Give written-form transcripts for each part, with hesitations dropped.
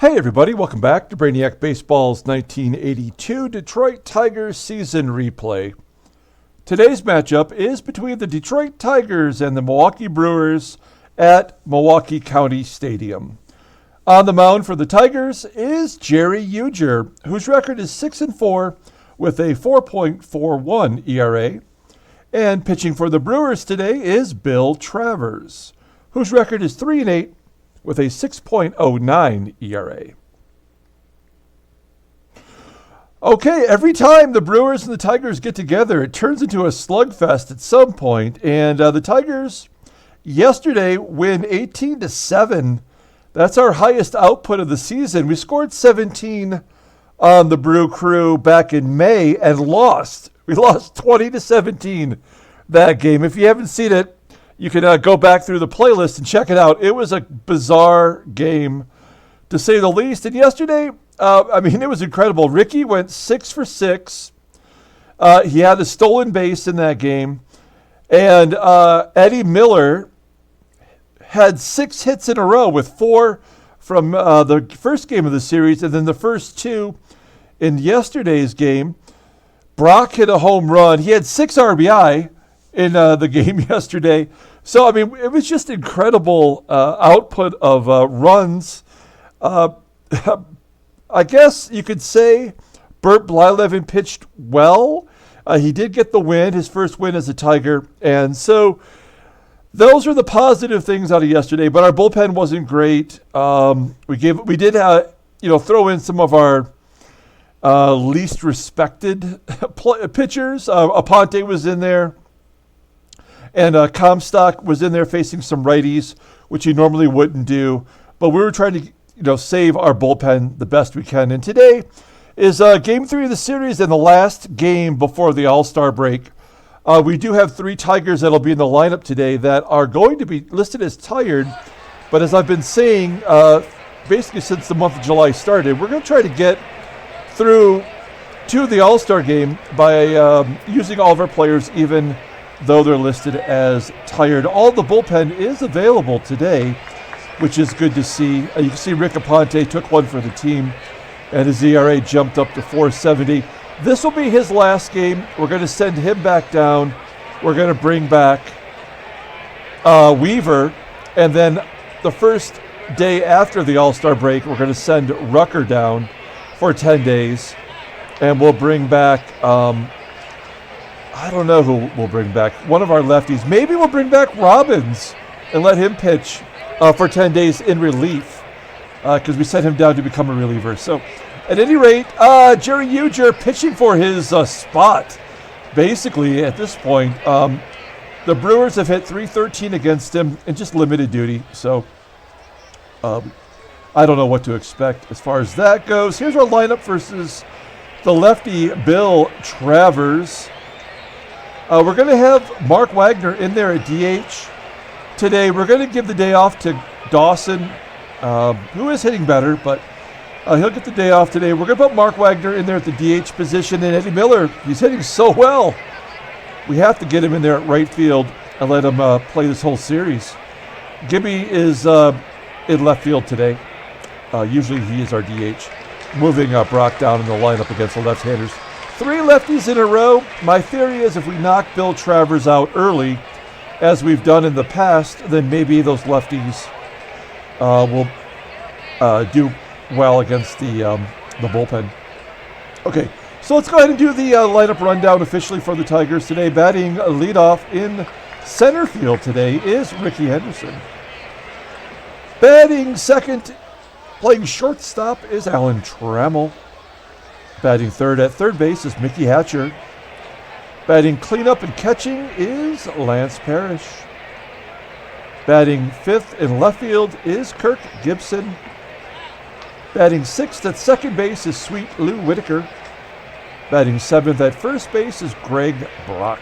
Hey everybody, welcome back to Brainiac Baseball's 1982 Detroit Tigers season replay. Today's matchup is between the Detroit Tigers and the Milwaukee Brewers at Milwaukee County Stadium. On the mound for the Tigers is Jerry Ujdur, whose record is 6-4 with a 4.41 ERA. And pitching for the Brewers today is Bill Travers, whose record is 3-8 with a 6.09 ERA. Okay, every time the Brewers and the Tigers get together, it turns into a slugfest at some point. And the Tigers yesterday win 18-7. That's our highest output of the season. We scored 17 on the Brew Crew back in May and lost. We lost 20-17 that game. If you haven't seen it, you can go back through the playlist and check it out. It was a bizarre game, to say the least. And yesterday, it was incredible. Rickey went 6 for 6. He had a stolen base in that game. And Eddie Miller had 6 hits in a row, with 4 from the first game of the series, and then the first 2 in yesterday's game. Brock hit a home run. He had 6 RBI in the game yesterday. So, it was just incredible output of runs. I guess you could say Bert Blyleven pitched well. He did get the win, his first win as a Tiger. And so those are the positive things out of yesterday, but our bullpen wasn't great. We did throw in some of our least respected pitchers. Aponte was in there. And Comstock was in there facing some righties, which he normally wouldn't do. But we were trying to, save our bullpen the best we can. And today is Game 3 of the series and the last game before the All-Star break. We do have 3 Tigers that'll be in the lineup today that are going to be listed as tired. But as I've been saying, basically since the month of July started, we're going to try to get through to the All-Star game by using all of our players, even though they're listed as tired. All the bullpen is available today, which is good to see. You can see Rick Aponte took one for the team, and his ERA jumped up to 4.70. This will be his last game. We're going to send him back down. We're going to bring back Weaver, and then the first day after the All-Star break, we're going to send Rucker down for 10 days, and we'll bring back I don't know who we'll bring back. One of our lefties. Maybe we'll bring back Robbins and let him pitch for 10 days in relief, because we sent him down to become a reliever. So, at any rate, Jerry Ujdur pitching for his spot. Basically, at this point, the Brewers have hit .313 against him in just limited duty. So, I don't know what to expect as far as that goes. Here's our lineup versus the lefty Bill Travers. We're going to have Mark Wagner in there at DH today. We're going to give the day off to Dawson, who is hitting better, but he'll get the day off today. We're going to put Mark Wagner in there at the DH position, and Eddie Miller, he's hitting so well. We have to get him in there at right field and let him play this whole series. Gibby is in left field today. Usually he is our DH, moving Brock down in the lineup against the left-handers. 3 lefties in a row. My theory is if we knock Bill Travers out early, as we've done in the past, then maybe those lefties will do well against the bullpen. Okay, so let's go ahead and do the lineup rundown officially for the Tigers today. Batting leadoff in center field today is Rickey Henderson. Batting second, playing shortstop, is Alan Trammell. Batting third at third base is Mickey Hatcher. Batting cleanup and catching is Lance Parrish. Batting fifth in left field is Kirk Gibson. Batting sixth at second base is Sweet Lou Whitaker. Batting seventh at first base is Greg Brock.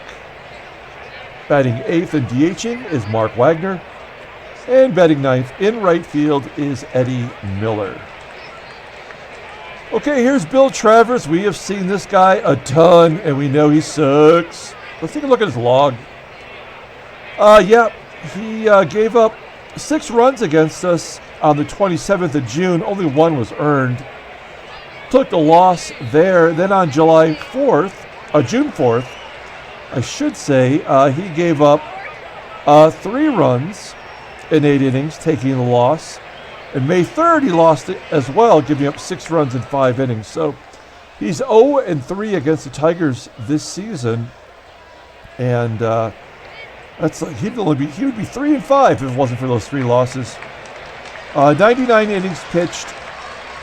Batting eighth and DHing is Mark Wagner. And batting ninth in right field is Eddie Miller. Okay, here's Bill Travers. We have seen this guy a ton, and we know he sucks. Let's take a look at his log. He gave up 6 runs against us on the 27th of June. Only one was earned. Took the loss there. Then on June 4th, I should say, he gave up 3 runs in 8 innings, taking the loss. And May 3rd, he lost it as well, giving up 6 runs in 5 innings. So he's 0-3 against the Tigers this season. And that's like he would be 3-5 if it wasn't for those 3 losses. 99 innings pitched,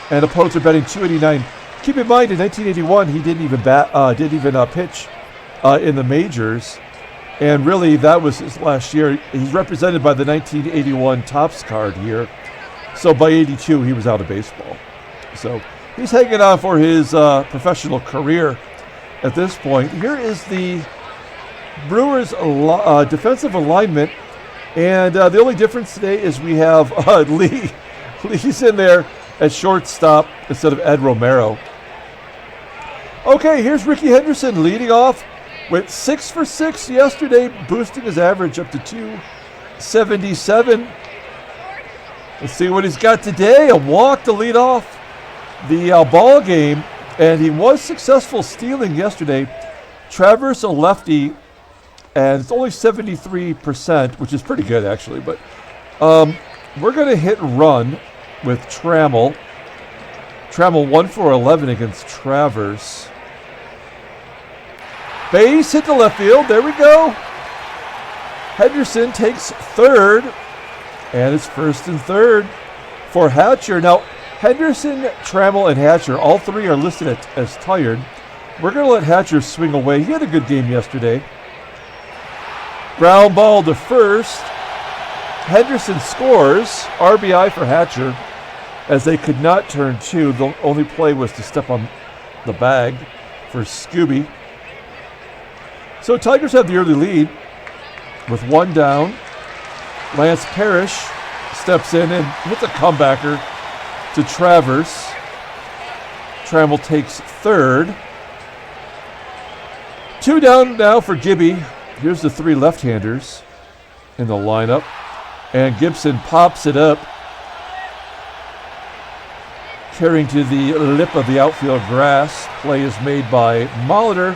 and opponents are batting .289. Keep in mind, in 1981, he didn't even pitch in the majors, and really that was his last year. He's represented by the 1981 Topps card here, so by 82 he was out of baseball. So he's hanging on for his professional career at this point. Here is the Brewers defensive alignment, and the only difference today is we have Lee. Lee's in there at shortstop instead of Ed Romero. Okay, here's Rickey Henderson leading off with 6 for 6 yesterday, boosting his average up to .277. Let's see what he's got today. A walk to lead off the ball game, and he was successful stealing yesterday. Travers, a lefty, and it's only 73%, which is pretty good actually. But we're going to hit run with Trammell. Trammell 1 for 11 against Travers. Base hit to left field. There we go. Henderson takes third, and it's first and third for Hatcher. Now, Henderson, Trammell, and Hatcher, all 3 are listed as tired. We're going to let Hatcher swing away. He had a good game yesterday. Ground ball to first. Henderson scores. RBI for Hatcher, as they could not turn 2. The only play was to step on the bag for Skube. So Tigers have the early lead with 1 down. Lance Parrish steps in and hits a comebacker to Travers. Trammell takes third. 2 down now for Gibby. Here's the 3 left-handers in the lineup. And Gibson pops it up, carrying to the lip of the outfield grass. Play is made by Molitor.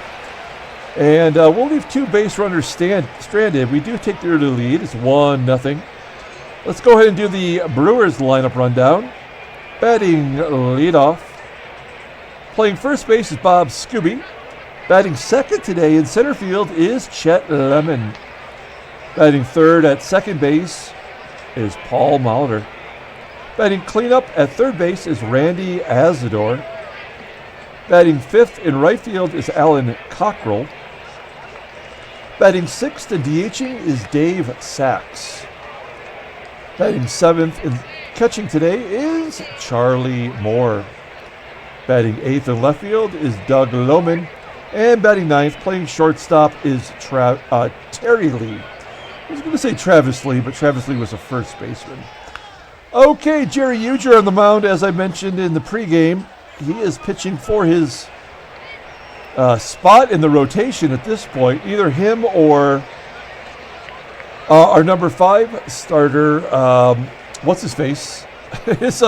And we'll leave 2 base runners stranded. We do take the early lead. It's 1-0. Let's go ahead and do the Brewers lineup rundown. Batting leadoff. Playing first base is Bob Skube. Batting second today in center field is Chet Loman. Batting third at second base is Paul Molitor. Batting cleanup at third base is Randy Asadoor. Batting fifth in right field is Alan Cockrell. Batting sixth and DHing is Dave Sax. Batting seventh and catching today is Charlie Moore. Batting eighth in left field is Doug Loman. And batting ninth, playing shortstop, is Terry Lee. I was going to say Travis Lee, but Travis Lee was a first baseman. Okay, Jerry Ujdur on the mound, as I mentioned in the pregame. He is pitching for his spot in the rotation at this point. Either him or our number 5 starter, what's his face, is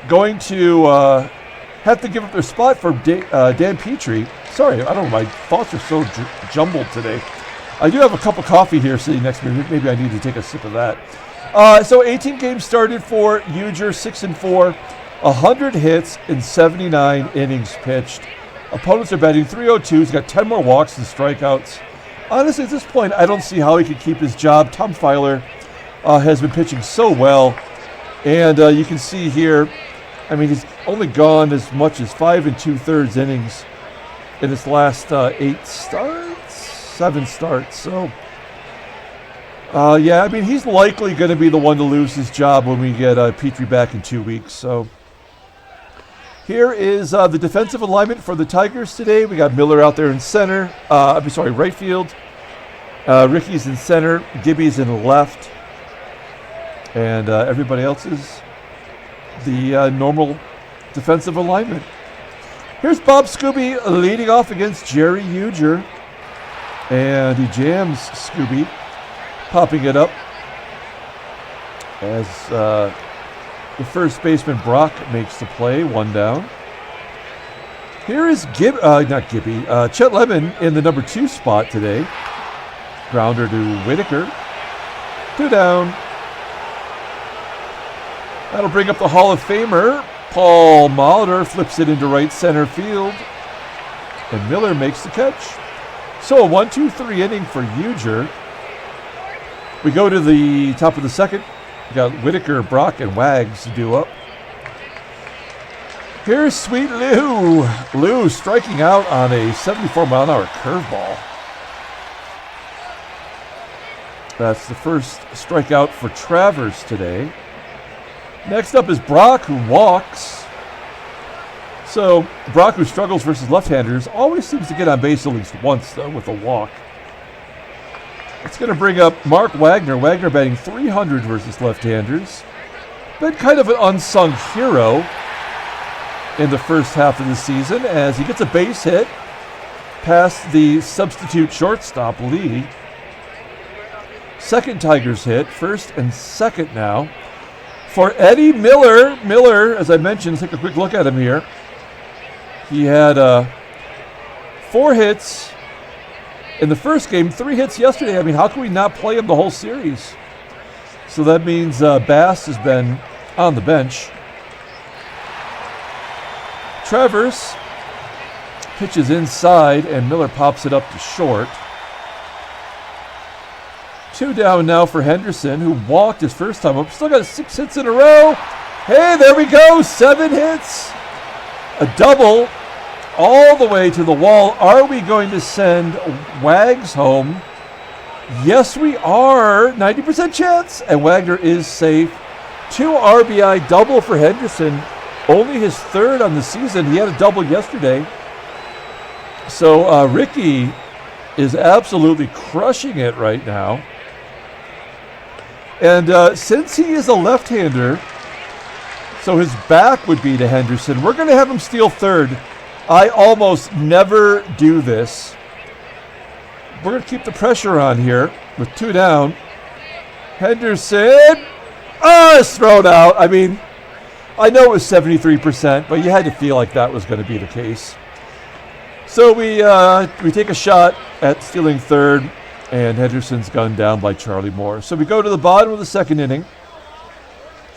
going to have to give up their spot for Dan Petrie. Sorry, I don't know, my thoughts are so jumbled today. I do have a cup of coffee here sitting next to me. Maybe I need to take a sip of that. So 18 games started for Ujdur, 6-4, 100 hits in 79 innings pitched. Opponents are batting .302. He's got 10 more walks and strikeouts. Honestly, at this point, I don't see how he could keep his job. Tom Filer has been pitching so well. And you can see here, I mean, he's only gone as much as 5 2/3 innings in his last 7 starts. So, yeah, I mean, he's likely going to be the one to lose his job when we get Petrie back in 2 weeks. So, here is the defensive alignment for the Tigers today. We got Miller out there in center. Right field. Rickey's in center. Gibby's in left. And everybody else is the normal defensive alignment. Here's Bob Skube leading off against Jerry Ujdur. And he jams Skube, popping it up. as the first baseman Brock makes the play, 1 down. Here is Chet Lemon in the number 2 spot today. Grounder to Whitaker. 2 down. That'll bring up the Hall of Famer. Paul Molitor flips it into right center field. And Miller makes the catch. So a 1-2-3 inning for Ujdur. We go to the top of the second. We got Whitaker, Brock, and Wags to do up. Here's Sweet Lou. Lou striking out on a 74-mile-an-hour curveball. That's the first strikeout for Travers today. Next up is Brock, who walks. So Brock, who struggles versus left-handers, always seems to get on base at least once, though, with a walk. It's going to bring up Mark Wagner. Wagner batting .300 versus left-handers. Been kind of an unsung hero in the first half of the season as he gets a base hit past the substitute shortstop, Lee. Second Tigers hit, first and second now. For Eddie Miller, as I mentioned, let's take a quick look at him here. He had 4 hits in the first game, 3 hits yesterday. I mean, how can we not play him the whole series? So that means Bass has been on the bench. Travers pitches inside, and Miller pops it up to short. 2 down now for Henderson, who walked his first time up. Still got 6 hits in a row. Hey, there we go. 7 hits. A double all the way to the wall. Are we going to send Wags home? Yes, we are. 90% chance. And Wagner is safe. 2 RBI double for Henderson. Only his 3rd on the season. He had a double yesterday. So Rickey is absolutely crushing it right now. And since he is a left-hander, so his back would be to Henderson, we're going to have him steal 3rd. I almost never do this. We're going to keep the pressure on here with 2 down. Henderson, it's thrown out. I mean, I know it was 73%, but you had to feel like that was going to be the case. So we take a shot at stealing 3rd, and Henderson's gunned down by Charlie Moore. So we go to the bottom of the second inning.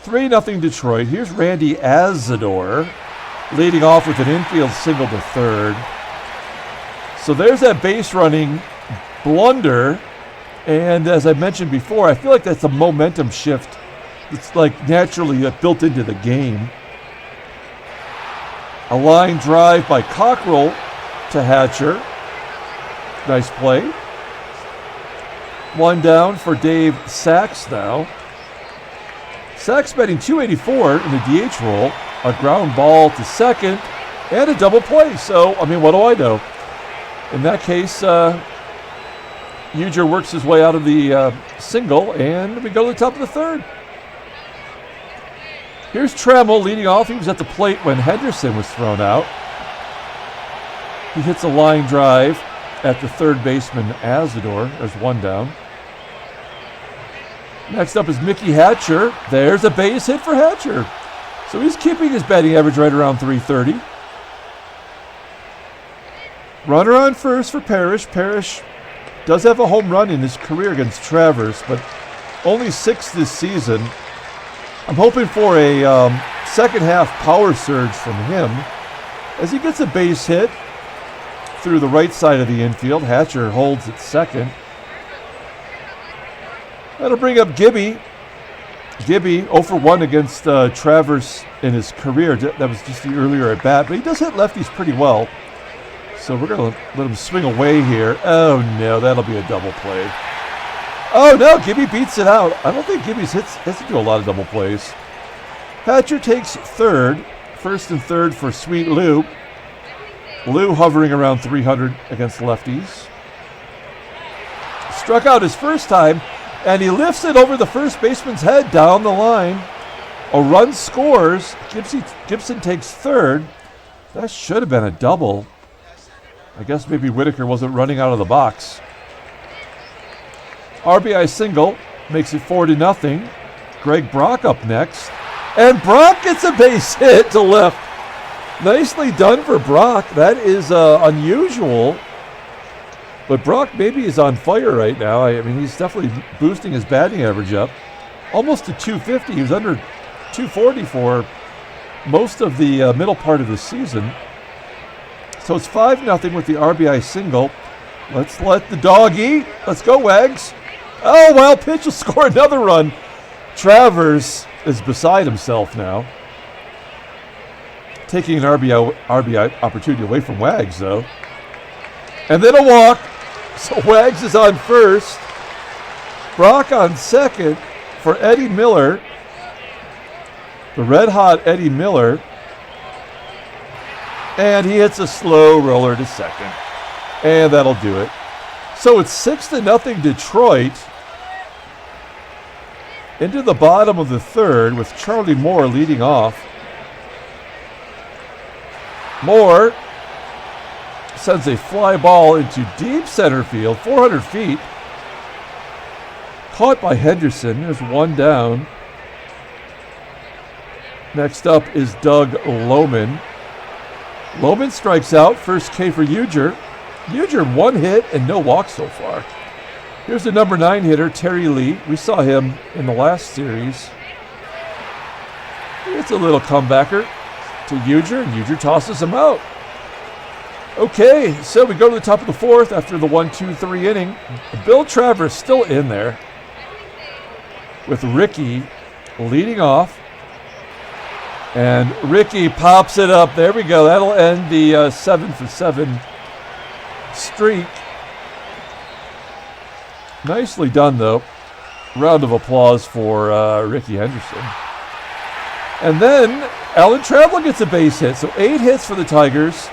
3-0 Detroit. Here's Randy Asadoor leading off with an infield single to 3rd. So there's that base running blunder. And as I mentioned before, I feel like that's a momentum shift. It's like naturally built into the game. A line drive by Cockrell to Hatcher. Nice play. 1 down for Dave Sax now. Sax batting .284 in the DH role. A ground ball to second and a double play. So, I mean, what do I know? In that case, Ujdur works his way out of the single, and we go to the top of the 3rd. Here's Trammell leading off. He was at the plate when Henderson was thrown out. He hits a line drive at the 3rd baseman, Asadoor. There's 1 down. Next up is Mickey Hatcher. There's a base hit for Hatcher. So he's keeping his batting average right around .330. Runner on first for Parrish. Parrish does have a home run in his career against Travers, but only 6 this season. I'm hoping for a second half power surge from him as he gets a base hit through the right side of the infield. Hatcher holds at second. That'll bring up Gibby. Gibby 0 for 1 against Travers in his career. That was just the earlier at bat, but he does hit lefties pretty well. So we're going to let him swing away here. Oh no, that'll be a double play. Oh no, Gibby beats it out. I don't think Gibby's hits to do a lot of double plays. Hatcher takes 3rd. 1st and 3rd for Sweet Lou. Lou hovering around .300 against lefties. Struck out his first time, and he lifts it over the first baseman's head down the line. A run scores. Gibson takes 3rd. That should have been a double. I guess maybe Whitaker wasn't running out of the box. RBI single makes it 4-0. Greg Brock up next. And Brock gets a base hit to left. Nicely done for Brock. That is unusual. But Brock maybe is on fire right now. I mean, he's definitely boosting his batting average up. Almost to 250. He was under 240 for most of the middle part of the season. So it's 5-0 with the RBI single. Let's let the dog eat. Let's go, Wags. Oh, wild pitch will score another run. Travers is beside himself now. Taking an RBI opportunity away from Wags, though. And then a walk. So Wags is on first. Brock on second for Eddie Miller. The red-hot Eddie Miller. And he hits a slow roller to second. And that'll do it. So it's 6-0 Detroit. Into the bottom of the third with Charlie Moore leading off. Moore sends a fly ball into deep center field, 400 feet. Caught by Henderson. There's one down. Next up is Doug Loman. Loman strikes out. First K for Ujdur. Ujdur 1 hit and no walks so far. Here's the number 9 hitter, Terry Lee. We saw him in the last series. It's a little comebacker to Ujdur, and Ujdur tosses him out. Okay, so we go to the top of the fourth after the 1-2-3 inning. Bill Travers still in there with Rickey leading off. And Rickey pops it up. There we go. That'll end the 7-for-7 streak. Nicely done, though. Round of applause for Rickey Henderson. And then Alan Trammell gets a base hit. So 8 hits for the Tigers.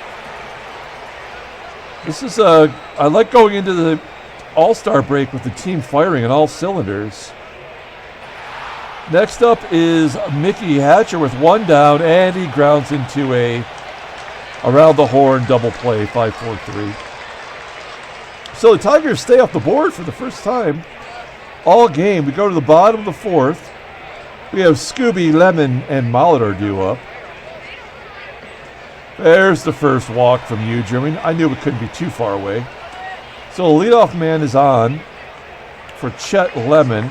This is I like going into the All-Star break with the team firing on all cylinders. Next up is Mickey Hatcher with 1 down, and he grounds into a around the horn double play, 5-4-3. So the Tigers stay off the board for the first time all game. We go to the bottom of the fourth. We have Skube, Lemon, and Molitor due up. There's the first walk from Ujdur. I mean, I knew it couldn't be too far away. So the leadoff man is on for Chet Lemon.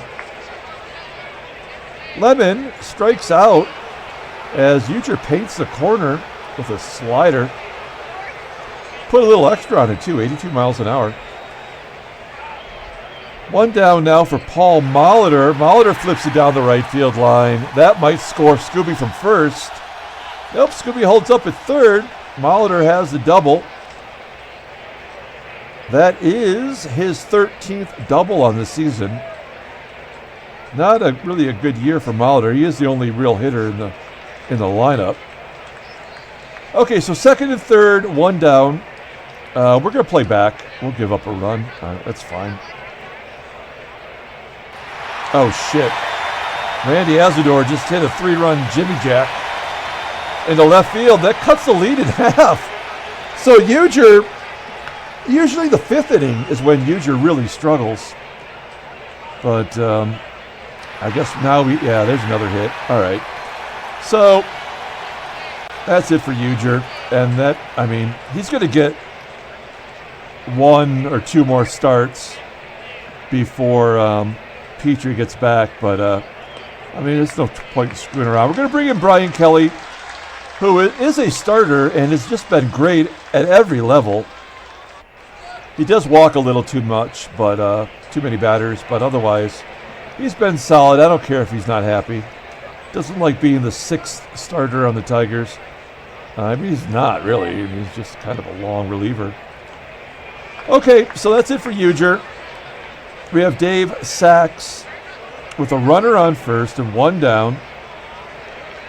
Lemon strikes out as Ujdur paints the corner with a slider. Put a little extra on it too, 82 miles an hour. 1 down now for Paul Molitor. Molitor flips it down the right field line. That might score Skube from first. Nope, Skube holds up at third. Molitor has the double. That is his 13th double on the season. Not really a good year for Molitor. He is the only real hitter in the lineup. Okay, so second and third, 1 down. We're going to play back. We'll give up a run. That's fine. Oh, shit. Randy Asadoor just hit a 3-run Jimmy Jack into left field. That cuts the lead in half. So Ujdur, usually the 5th inning is when Ujdur really struggles. But I guess now there's another hit. All right. So that's it for Ujdur. And that, I mean, he's going to get 1 or 2 more starts before Petrie gets back. But, I mean, there's no point in screwing around. We're going to bring in Brian Kelly, who is a starter and has just been great at every level. He does walk a little too much, but too many batters. But otherwise, he's been solid. I don't care if he's not happy. Doesn't like being the 6th starter on the Tigers. I mean, he's not really. I mean, he's just kind of a long reliever. Okay, so that's it for Ujdur. We have Dave Sax with a runner on first and 1 down.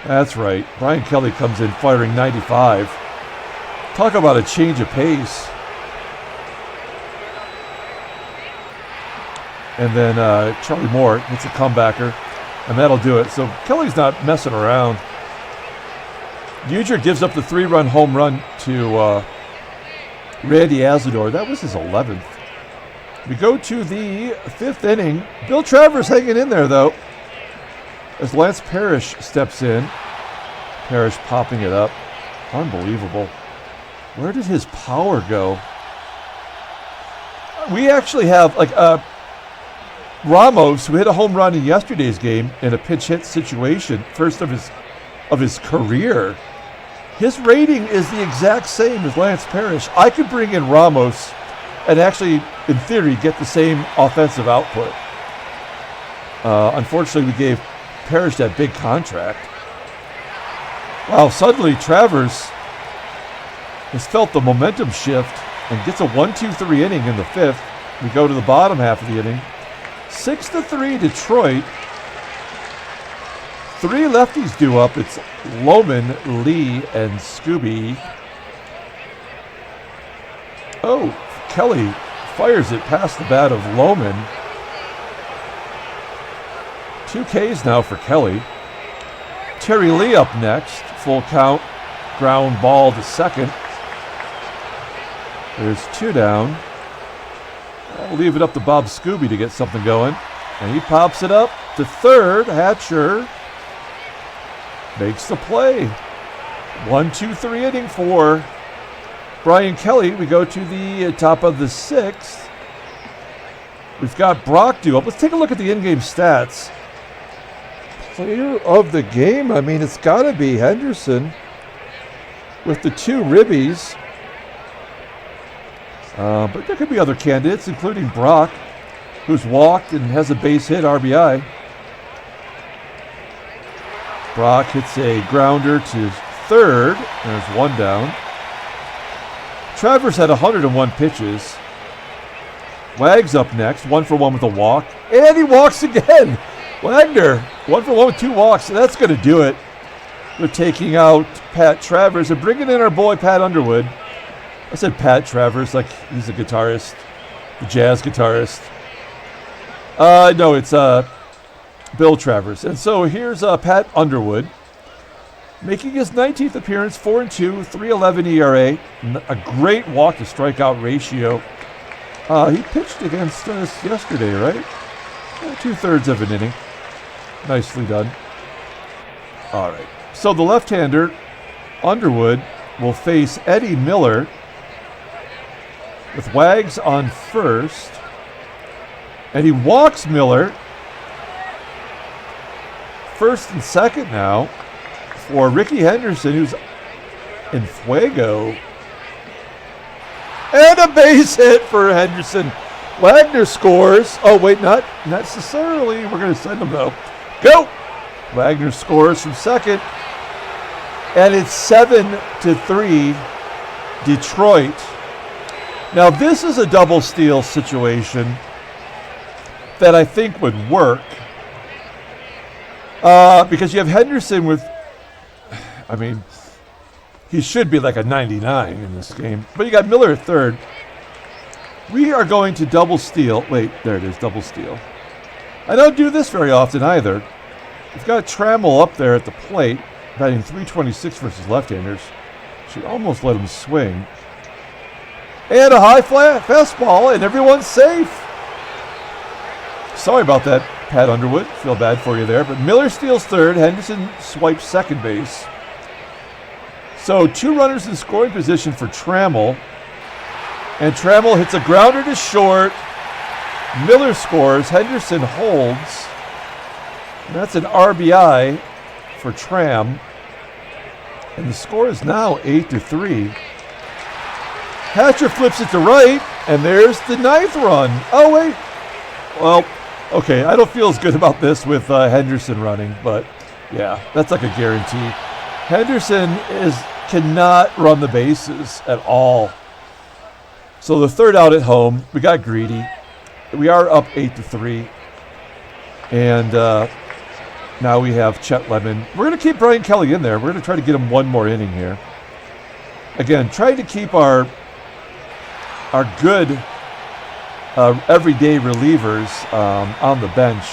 That's right. Brian Kelly comes in firing 95. Talk about a change of pace. And then Charlie Moore hits a comebacker, and that'll do it. So Kelly's not messing around. Ujdur gives up the 3-run home run to Randy Asadoor. That was his 11th. We go to the 5th inning. Bill Travers hanging in there, though. as Lance Parrish steps in. Parrish popping it up. Unbelievable. Where did his power go? We actually have Ramos, who hit a home run in yesterday's game in a pinch hit situation, first of his career. His rating is the exact same as Lance Parrish. I could bring in Ramos and actually, in theory, get the same offensive output. Unfortunately, we gave Parrish that big contract. Wow, suddenly Travers has felt the momentum shift and gets a 1-2-3 inning in the fifth. We go to the bottom half of the inning. 6-3 Detroit. 3 lefties due up. It's Loman, Lee, and Skube. Oh, Kelly fires it past the bat of Loman. 2 Ks now for Kelly. Terry Lee up next. Full count. Ground ball to second. There's 2 down. I'll leave it up to Bob Skube to get something going. And he pops it up to third. Hatcher makes the play. 1-2-3 inning for Brian Kelly. We go to the top of the 6th. We've got Brock due up. Let's take a look at the in-game stats. Player of the game, I mean, it's got to be Henderson with the 2 ribbies. But there could be other candidates, including Brock, who's walked and has a base hit RBI. Brock hits a grounder to third. There's 1 down. Travers had 101 pitches. Wag's up next, 1 for 1 with a walk. And he walks again. Wagner, 1 for 1 with 2 walks. So that's going to do it. They're taking out Pat Travers and bringing in our boy Pat Underwood. I said Pat Travers like he's a guitarist, the jazz guitarist. No, it's Bill Travers. And so here's Pat Underwood making his 19th appearance, 4-2, 3.11 ERA, a great walk to strikeout ratio. He pitched against us yesterday, right? 2/3 of an inning. Nicely done. All right. So the left-hander, Underwood, will face Eddie Miller with Wags on first. And he walks Miller. First and second now for Rickey Henderson, who's in fuego. And a base hit for Henderson. Wagner scores. Oh, wait, not necessarily. We're going to send him, though. Go! Wagner scores from second. And it's 7-3 Detroit. Now, this is a double steal situation that I think would work. Because you have Henderson with, I mean, he should be like a 99 in this game. But you got Miller at third. We are going to double steal. Wait, there it is, double steal. I don't do this very often either. We've got Trammell up there at the plate, batting .326 versus left-handers. Should almost let him swing. And a high fastball, and everyone's safe. Sorry about that, Pat Underwood. Feel bad for you there. But Miller steals third. Henderson swipes second base. So 2 runners in scoring position for Trammell. And Trammell hits a grounder to short. Miller scores. Henderson holds. And that's an RBI for Tram. And the score is now 8-3. Hatcher flips it to right, and there's the 9th run. Oh, wait. Well, okay, I don't feel as good about this with Henderson running, but yeah, that's like a guarantee. Henderson cannot run the bases at all. So the third out at home, we got greedy. We are up 8-3. And now we have Chet Lemon. We're going to keep Brian Kelly in there. We're going to try to get him 1 more inning here. Again, trying to keep our good everyday relievers on the bench.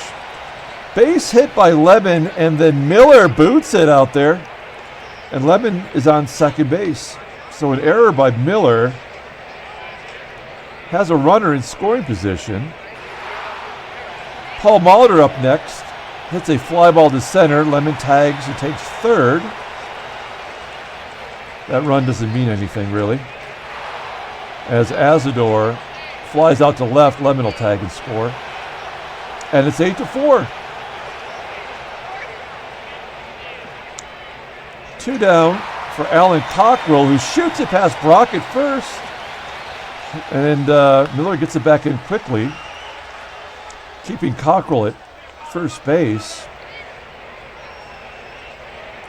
Base hit by Lemon, and then Miller boots it out there. And Lemon is on second base. So an error by Miller has a runner in scoring position. Paul Molitor up next. hits a fly ball to center. Loman tags and takes third. That run doesn't mean anything, really. As Asadoor flies out to left, Loman will tag and score. And it's 8-4. 2 down for Alan Cockrell, who shoots it past Brock at first. And Miller gets it back in quickly, keeping Cockrell at first base.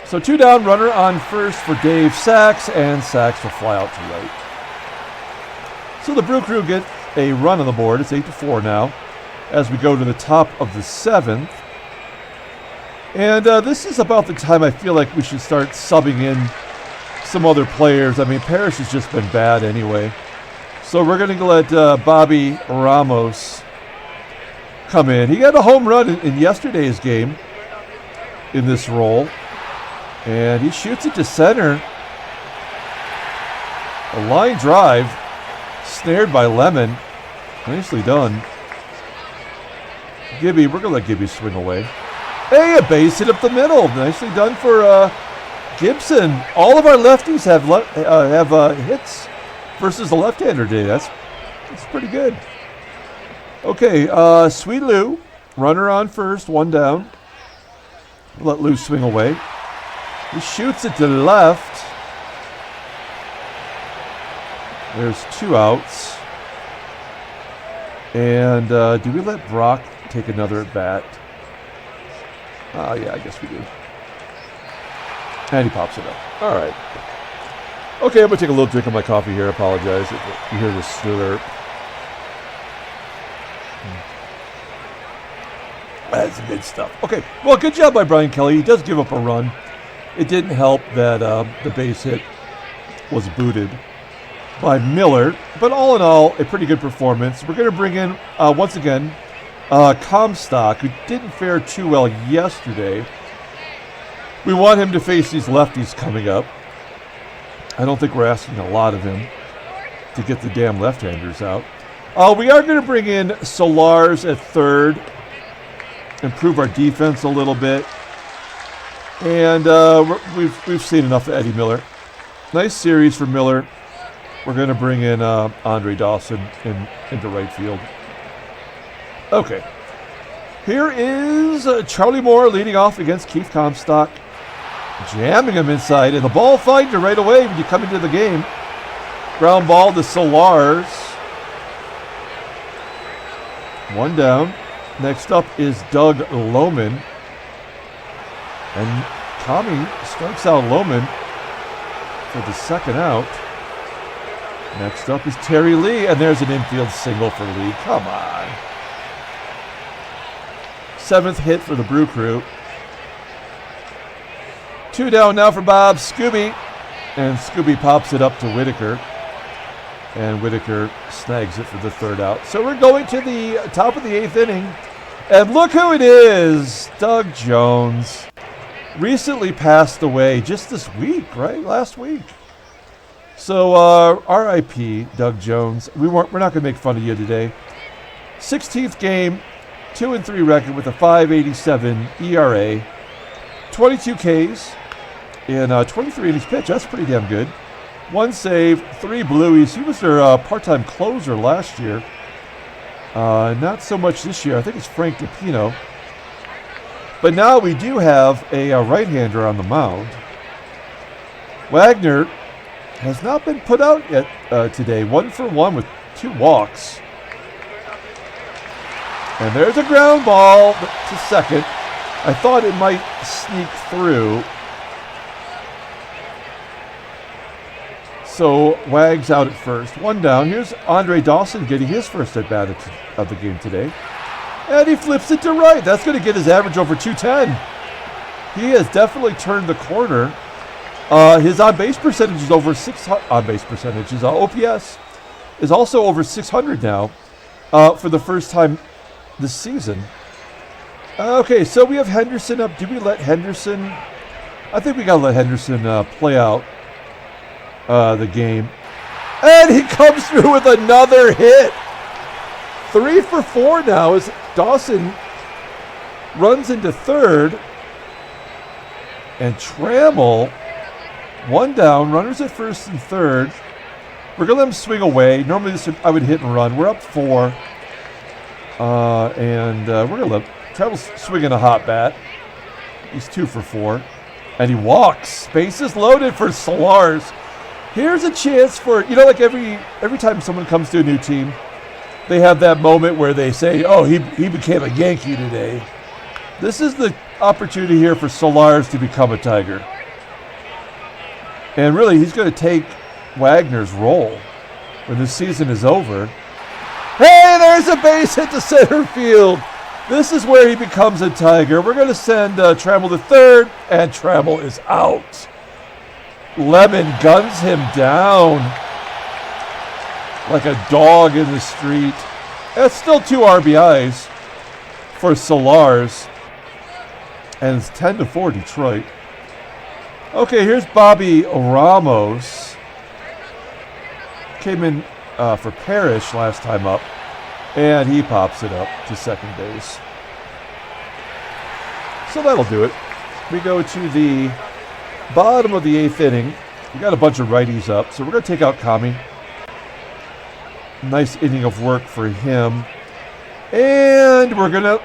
So 2 down, runner on first for Dave Sax, and Sax will fly out to right. So the Brew Crew get a run on the board. It's 8-4 now as we go to the top of the 7th. And this is about the time I feel like we should start subbing in some other players. I mean, Parrish has just been bad anyway. So we're going to let Bobby Ramos come in. He got a home run in yesterday's game in this role. And he shoots it to center. A line drive, snared by Loman. Nicely done. Gibby, we're going to let Gibby swing away. Hey, a base hit up the middle. Nicely done for Gibson. All of our lefties have hits versus the left-hander today. That's pretty good. Okay, Sweet Lou, runner on first, 1 down. Let Lou swing away. He shoots it to the left. There's 2 outs. And do we let Brock take another at bat? Yeah, I guess we do. And he pops it up. All right. Okay, I'm going to take a little drink of my coffee here. I apologize if you hear this slurp. That's good stuff. Okay, well, good job by Brian Kelly. He does give up a run. It didn't help that the base hit was booted by Miller. But all in all, a pretty good performance. We're going to bring in, once again, Comstock, who didn't fare too well yesterday. We want him to face these lefties coming up. I don't think we're asking a lot of him to get the damn left-handers out. We are going to bring in Solars at third, improve our defense a little bit. And we've seen enough of Eddie Miller. Nice series for Miller. We're going to bring in Andre Dawson into right field. Okay. Here is Charlie Moore leading off against Keith Comstock. Jamming him inside. And the ball finds you right away when you come into the game. Ground ball to Solars. 1 down. Next up is Doug Loman. And Tommy strikes out Loman for the 2nd out. Next up is Terry Lee, and there's an infield single for Lee. Come on. 7th hit for the Brew Crew. 2 down now for Bob Skube, and Skube pops it up to Whitaker. And Whitaker snags it for the 3rd out. So we're going to the top of the 8th inning. And look who it is, Doug Jones. Recently passed away just this week, right? Last week. So R.I.P. Doug Jones. We're not going to make fun of you today. 16th game, 2-3 record with a 5.87 ERA, 22 Ks in 23 innings pitched. That's pretty damn good. 1 save, 3 blueies. He was their part-time closer last year. Not so much this year. I think it's Frank DiPino. But now we do have a right-hander on the mound. Wagner has not been put out yet today. 1 for 1 with 2 walks. And there's a ground ball to second. I thought it might sneak through. So Wags out at first. 1 down. Here's Andre Dawson getting his first at-bat of the game today. And he flips it to right. That's going to get his average over 210. He has definitely turned the corner. His on-base percentage is over 600. On-base percentage. His OPS is also over 600 now for the first time this season. Okay, so we have Henderson up. Do we let Henderson? I think we got to let Henderson play out the game. And he comes through with another hit. 3 for 4 now as Dawson runs into third, and Trammell, one down, runners at first and third. We're going to let him swing away. Normally I would hit and run. We're up 4. And we're going to let Trammell's swinging a hot bat. He's 2 for 4. And he walks. Bases loaded for Solars. Here's a chance for, like every time someone comes to a new team, they have that moment where they say, oh, he became a Yankee today. This is the opportunity here for Solars to become a Tiger. And really, he's going to take Wagner's role when the season is over. Hey, there's a base hit to center field. This is where he becomes a Tiger. We're going to send Trammell to third, and Trammell is out. Lemon guns him down like a dog in the street. That's still 2 RBIs for Solars. And it's 10-4 Detroit. Okay, here's Bobby Ramos. Came in for Parrish last time up. And he pops it up to second base. So that'll do it. We go to the bottom of the 8th inning. We got a bunch of righties up, so we're going to take out Kami. Nice inning of work for him. And we're going to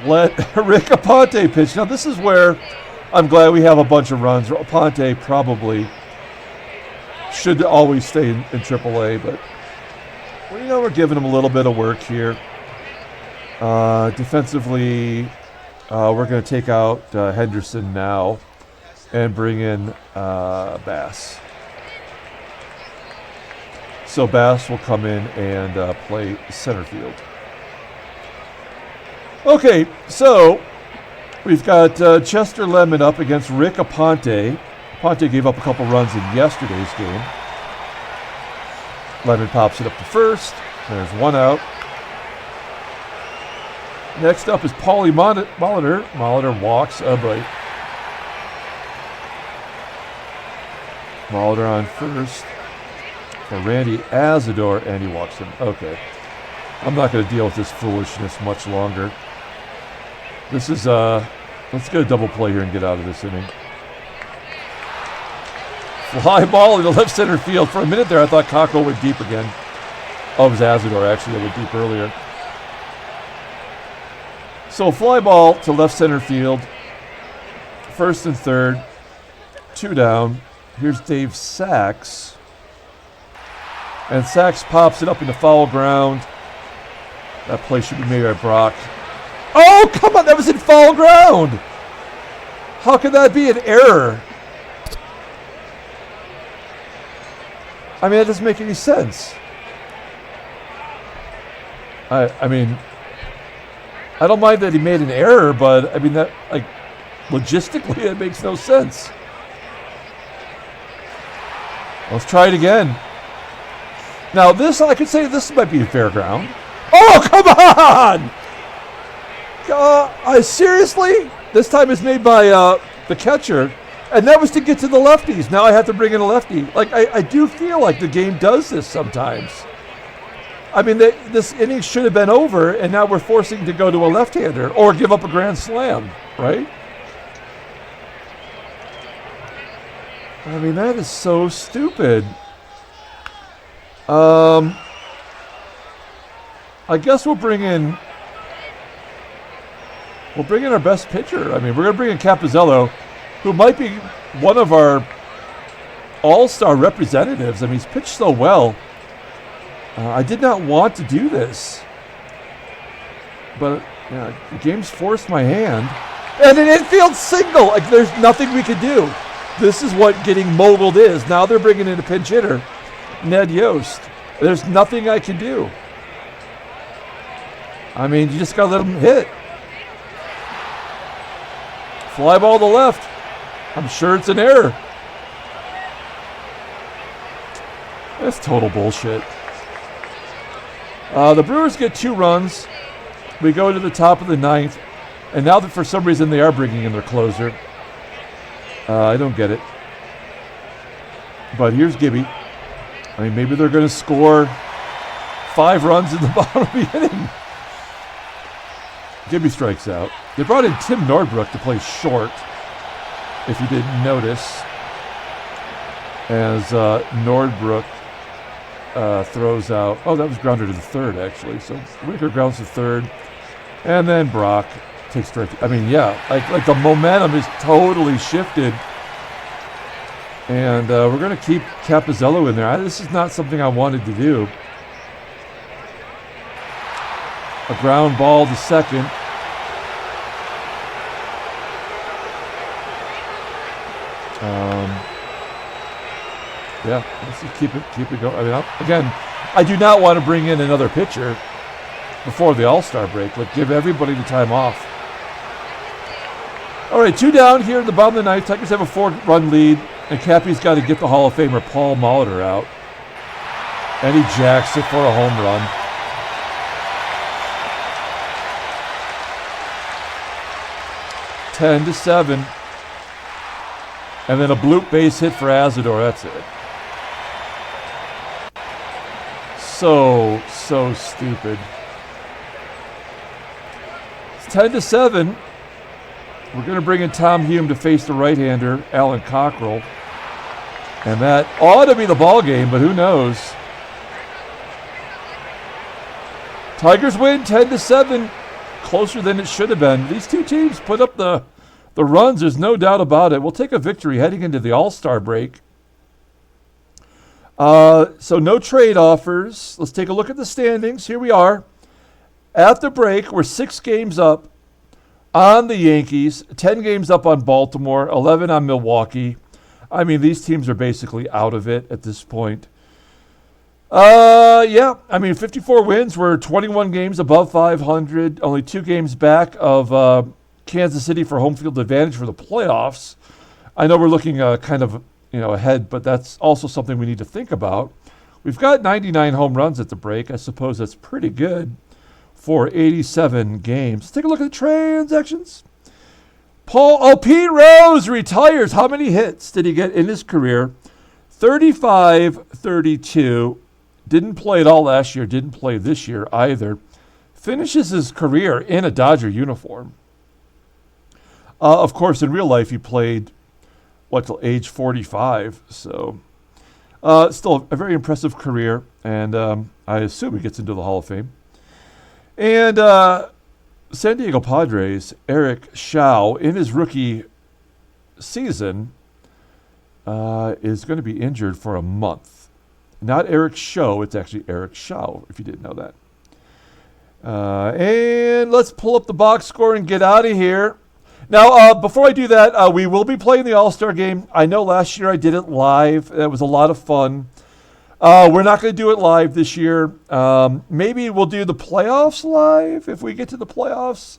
let Rick Aponte pitch. Now, this is where I'm glad we have a bunch of runs. Aponte probably should always stay in AAA, but we're giving him a little bit of work here. Defensively, we're going to take out Henderson now and bring in Bass. So Bass will come in and play center field. Okay, so we've got Chester Lemon up against Rick Aponte. Aponte gave up a couple runs in yesterday's game. Lemon pops it up to first. There's 1 out. Next up is Paulie Molitor. Molitor walks. Oh, boy. Molitor on first for Randy Asadoor, and he walks him. Okay. I'm not going to deal with this foolishness much longer. This is, let's get a double play here and get out of this inning. Fly ball in the left center field. For a minute there, I thought Cockrell went deep again. Oh, it was Asadoor, actually, that went deep earlier. So fly ball to left center field. First and third. 2 down. Here's Dave Sax. And Sax pops it up into foul ground. That play should be made by Brock. Oh, come on, that was in foul ground. How could that be an error? I mean, that doesn't make any sense. I mean, I don't mind that he made an error, but I mean, that, like, logistically, it makes no sense. Let's try it again. Now, this, I could say this might be a fair ground. Oh, come on! Seriously? This time it's made by the catcher. And that was to get to the lefties. Now I have to bring in a lefty. Like, I do feel like the game does this sometimes. I mean, this inning should have been over, and now we're forcing to go to a left-hander or give up a grand slam, right? I mean, that is so stupid. I guess we'll bring in our best pitcher. I mean, we're going to bring in Capizzello, who might be one of our all-star representatives. I mean, he's pitched so well. I did not want to do this, but the game's forced my hand. And an infield single. Like, there's nothing we could do. This is what getting moguled is. Now they're bringing in a pinch hitter, Ned Yost. There's nothing I can do. I mean, you just got to let him hit. Fly ball to left. I'm sure it's an error. That's total bullshit. The Brewers get 2 runs. We go to the top of the 9th. And now that for some reason they are bringing in their closer. I don't get it. But here's Gibby. I mean, maybe they're going to score 5 runs in the bottom of the inning. Gibby strikes out. They brought in Tim Nordbrook to play short, if you didn't notice, as Nordbrook throws out. Oh, that was grounded to the third, actually. So Whitaker grounds to third, and then Brock takes straight. I mean, yeah, like the momentum is totally shifted. And we're going to keep Capizzello in there. This is not something I wanted to do. A ground ball to second. Yeah, let's just keep it going. I mean, again, I do not want to bring in another pitcher before the All-Star break. Like, give everybody the time off. All right, 2 down here in the bottom of the ninth. Tigers have a 4-run lead, and Cappy's got to get the Hall of Famer Paul Molitor out. And he jacks it for a home run. Ten to 7. And then a bloop base hit for Asadoor. That's it. So stupid. It's 10 to 7. We're going to bring in Tom Hume to face the right-hander, Alan Cockrell. And that ought to be the ball game, but who knows? Tigers win 10 to 7. Closer than it should have been. These two teams put up the runs, there's no doubt about it. We'll take a victory heading into the All-Star break. So no trade offers. Let's take a look at the standings. Here we are. At the break, we're 6 games up on the Yankees, 10 games up on Baltimore, 11 on Milwaukee. I mean, these teams are basically out of it at this point. Yeah, I mean, 54 wins. We're 21 games above 500, only 2 games back of Kansas City for home field advantage for the playoffs. I know we're looking kind of ahead, but that's also something we need to think about. We've got 99 home runs at the break. I suppose that's pretty good for 87 games. Let's take a look at the transactions. Pete Rose retires. How many hits did he get in his career? 35, 32. Didn't play at all last year. Didn't play this year either. Finishes his career in a Dodger uniform. Of course, in real life, he played, till age 45. So, still a very impressive career. And I assume he gets into the Hall of Fame. And San Diego Padres, Eric Shao, in his rookie season, is going to be injured for a month. Not Eric Show, it's actually Eric Shao, if you didn't know that. And let's pull up the box score and get out of here. Now, before I do that, we will be playing the All-Star game. I know last year I did it live. That was a lot of fun. We're not going to do it live this year. Maybe we'll do the playoffs live if we get to the playoffs.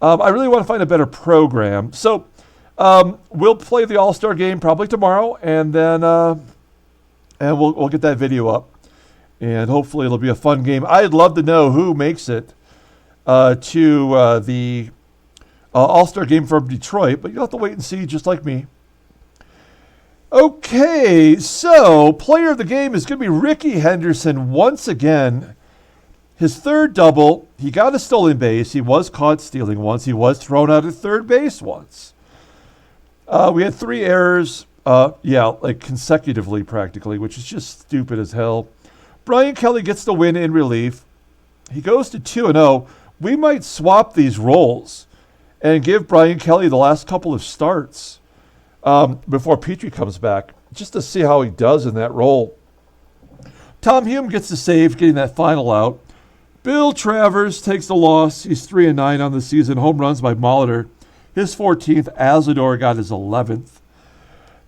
I really want to find a better program. So we'll play the All-Star game probably tomorrow, and then we'll get that video up. And hopefully it'll be a fun game. I'd love to know who makes it to the All-Star game from Detroit, but you'll have to wait and see, just like me. Okay, so player of the game is going to be Rickey Henderson once again. His third double. He got a stolen base. He was caught stealing once. He was thrown out at third base once. We had 3 errors, consecutively practically, which is just stupid as hell. Brian Kelly gets the win in relief. He goes to 2-0. We might swap these roles and give Brian Kelly the last couple of starts before Petrie comes back, just to see how he does in that role. Tom Hume gets the save, getting that final out. Bill Travers takes the loss. He's 3-9 on the season. Home runs by Molitor. His 14th. Asadoor got his 11th.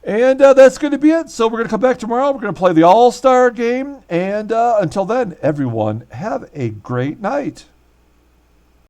And that's going to be it. So we're going to come back tomorrow. We're going to play the All-Star game. And until then, everyone, have a great night.